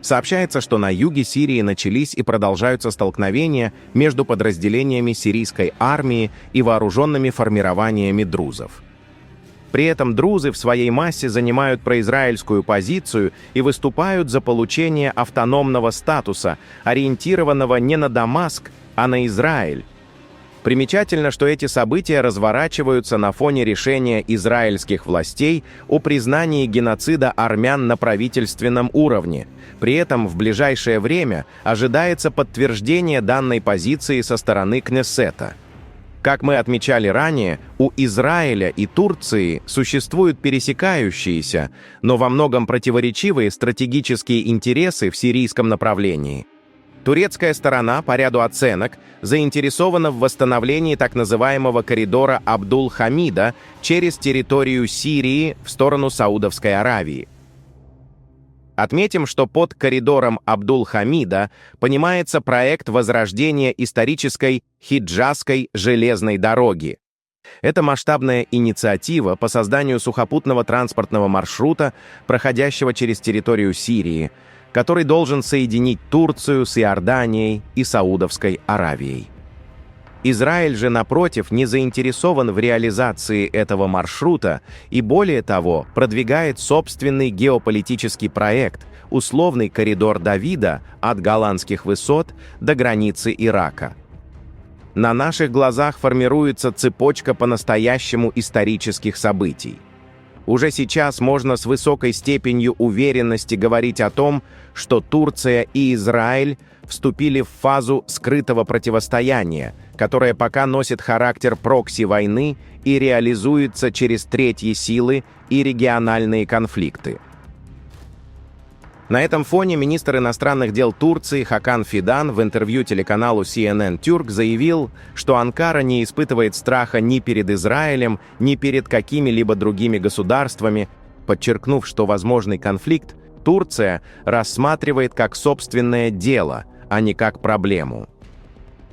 Сообщается, что на юге Сирии начались и продолжаются столкновения между подразделениями сирийской армии и вооруженными формированиями друзов. При этом друзы в своей массе занимают произраильскую позицию и выступают за получение автономного статуса, ориентированного не на Дамаск, а на Израиль. Примечательно, что эти события разворачиваются на фоне решения израильских властей о признании геноцида армян на правительственном уровне. При этом в ближайшее время ожидается подтверждение данной позиции со стороны Кнессета. Как мы отмечали ранее, у Израиля и Турции существуют пересекающиеся, но во многом противоречивые стратегические интересы в сирийском направлении. Турецкая сторона, по ряду оценок, заинтересована в восстановлении так называемого коридора Абдул-Хамида через территорию Сирии в сторону Саудовской Аравии. Отметим, что под коридором Абдул-Хамида понимается проект возрождения исторической Хиджазской железной дороги. Это масштабная инициатива по созданию сухопутного транспортного маршрута, проходящего через территорию Сирии, который должен соединить Турцию с Иорданией и Саудовской Аравией. Израиль же, напротив, не заинтересован в реализации этого маршрута и, более того, продвигает собственный геополитический проект – условный коридор Давида от Голландских высот до границы Ирака. На наших глазах формируется цепочка по-настоящему исторических событий. Уже сейчас можно с высокой степенью уверенности говорить о том, что Турция и Израиль вступили в фазу скрытого противостояния, которое пока носит характер прокси-войны и реализуется через третьи силы и региональные конфликты. На этом фоне министр иностранных дел Турции Хакан Фидан в интервью телеканалу CNN Türk заявил, что Анкара не испытывает страха ни перед Израилем, ни перед какими-либо другими государствами, подчеркнув, что возможный конфликт Турция рассматривает как собственное дело, а не как проблему.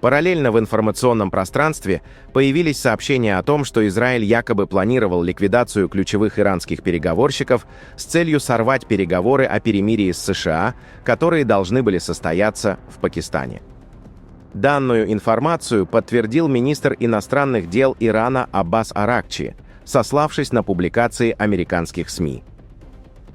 Параллельно в информационном пространстве появились сообщения о том, что Израиль якобы планировал ликвидацию ключевых иранских переговорщиков с целью сорвать переговоры о перемирии с США, которые должны были состояться в Пакистане. Данную информацию подтвердил министр иностранных дел Ирана Аббас Аракчи, сославшись на публикации американских СМИ.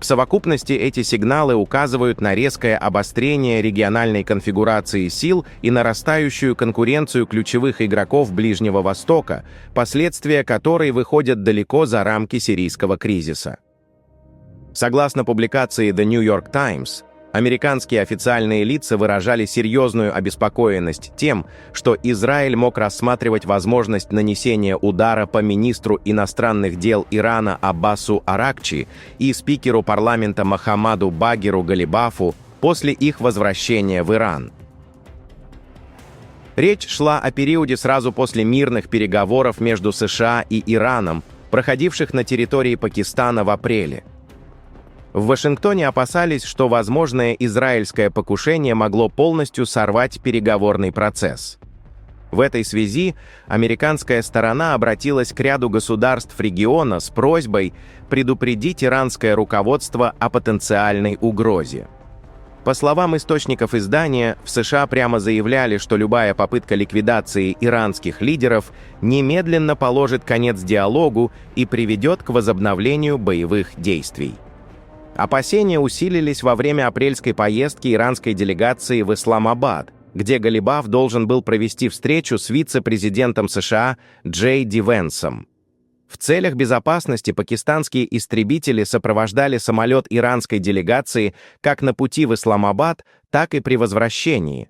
В совокупности эти сигналы указывают на резкое обострение региональной конфигурации сил и нарастающую конкуренцию ключевых игроков Ближнего Востока, последствия которой выходят далеко за рамки сирийского кризиса. Согласно публикации The New York Times, американские официальные лица выражали серьезную обеспокоенность тем, что Израиль мог рассматривать возможность нанесения удара по министру иностранных дел Ирана Аббасу Аракчи и спикеру парламента Мохаммаду Багиру Галибафу после их возвращения в Иран. Речь шла о периоде сразу после мирных переговоров между США и Ираном, проходивших на территории Пакистана в апреле. В Вашингтоне опасались, что возможное израильское покушение могло полностью сорвать переговорный процесс. В этой связи американская сторона обратилась к ряду государств региона с просьбой предупредить иранское руководство о потенциальной угрозе. По словам источников издания, в США прямо заявляли, что любая попытка ликвидации иранских лидеров немедленно положит конец диалогу и приведет к возобновлению боевых действий. Опасения усилились во время апрельской поездки иранской делегации в Исламабад, где Галибаф должен был провести встречу с вице-президентом США Джей Ди Венсом. В целях безопасности пакистанские истребители сопровождали самолет иранской делегации как на пути в Исламабад, так и при возвращении.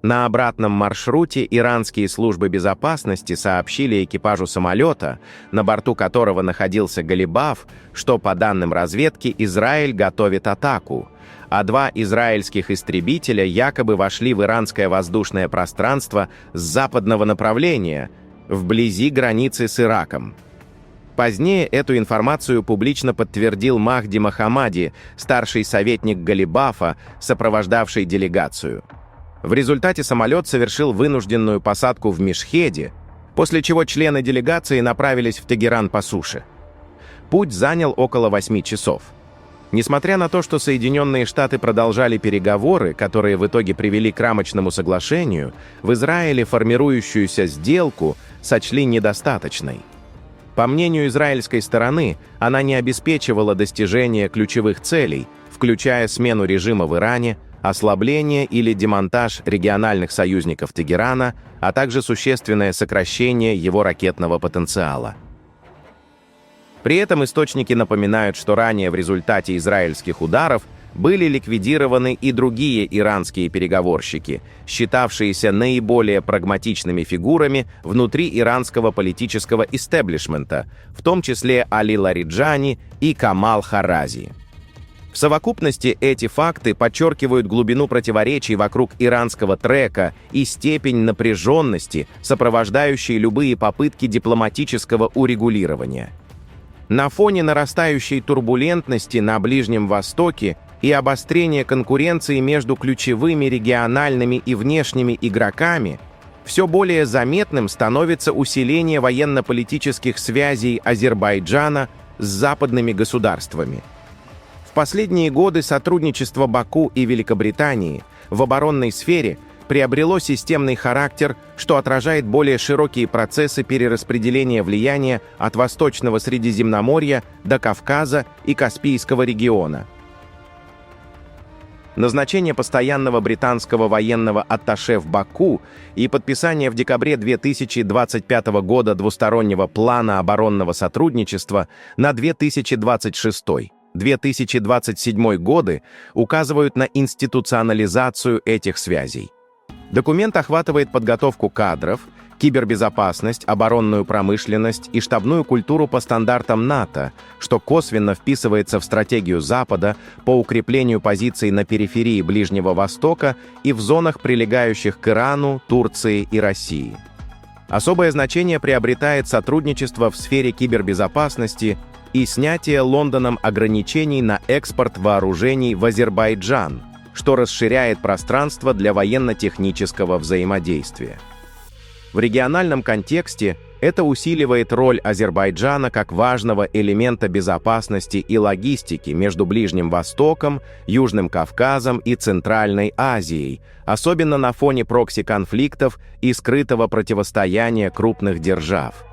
На обратном маршруте иранские службы безопасности сообщили экипажу самолета, на борту которого находился Галибаф, что, по данным разведки, Израиль готовит атаку, а два израильских истребителя якобы вошли в иранское воздушное пространство с западного направления, вблизи границы с Ираком. Позднее эту информацию публично подтвердил Махди Мохаммади, старший советник Галибафа, сопровождавший делегацию. В результате самолет совершил вынужденную посадку в Мешхеде, после чего члены делегации направились в Тегеран по суше. Путь занял около 8 часов. Несмотря на то, что Соединенные Штаты продолжали переговоры, которые в итоге привели к рамочному соглашению, в Израиле формирующуюся сделку сочли недостаточной. По мнению израильской стороны, она не обеспечивала достижение ключевых целей, включая смену режима в Иране, ослабление или демонтаж региональных союзников Тегерана, а также существенное сокращение его ракетного потенциала. При этом источники напоминают, что ранее в результате израильских ударов были ликвидированы и другие иранские переговорщики, считавшиеся наиболее прагматичными фигурами внутри иранского политического истеблишмента, в том числе Али Лариджани и Камал Харази. В совокупности эти факты подчеркивают глубину противоречий вокруг иранского трека и степень напряженности, сопровождающей любые попытки дипломатического урегулирования. На фоне нарастающей турбулентности на Ближнем Востоке и обострения конкуренции между ключевыми региональными и внешними игроками, все более заметным становится усиление военно-политических связей Азербайджана с западными государствами. В последние годы сотрудничество Баку и Великобритании в оборонной сфере приобрело системный характер, что отражает более широкие процессы перераспределения влияния от Восточного Средиземноморья до Кавказа и Каспийского региона. Назначение постоянного британского военного атташе в Баку и подписание в декабре 2025 года двустороннего плана оборонного сотрудничества на 2026-2027 годы указывают на институционализацию этих связей. Документ охватывает подготовку кадров, кибербезопасность, оборонную промышленность и штабную культуру по стандартам НАТО, что косвенно вписывается в стратегию Запада по укреплению позиций на периферии Ближнего Востока и в зонах, прилегающих к Ирану, Турции и России. Особое значение приобретает сотрудничество в сфере кибербезопасности и снятие Лондоном ограничений на экспорт вооружений в Азербайджан, что расширяет пространство для военно-технического взаимодействия. В региональном контексте это усиливает роль Азербайджана как важного элемента безопасности и логистики между Ближним Востоком, Южным Кавказом и Центральной Азией, особенно на фоне прокси-конфликтов и скрытого противостояния крупных держав.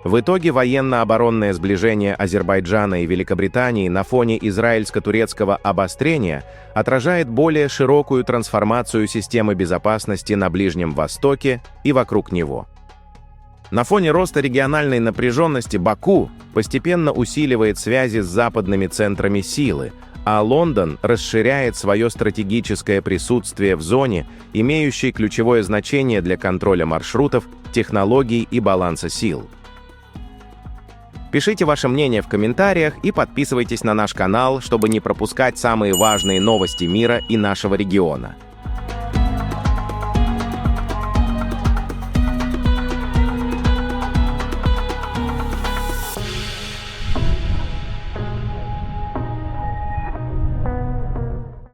В итоге военно-оборонное сближение Азербайджана и Великобритании на фоне израильско-турецкого обострения отражает более широкую трансформацию системы безопасности на Ближнем Востоке и вокруг него. На фоне роста региональной напряженности Баку постепенно усиливает связи с западными центрами силы, а Лондон расширяет свое стратегическое присутствие в зоне, имеющей ключевое значение для контроля маршрутов, технологий и баланса сил. Пишите ваше мнение в комментариях и подписывайтесь на наш канал, чтобы не пропускать самые важные новости мира и нашего региона.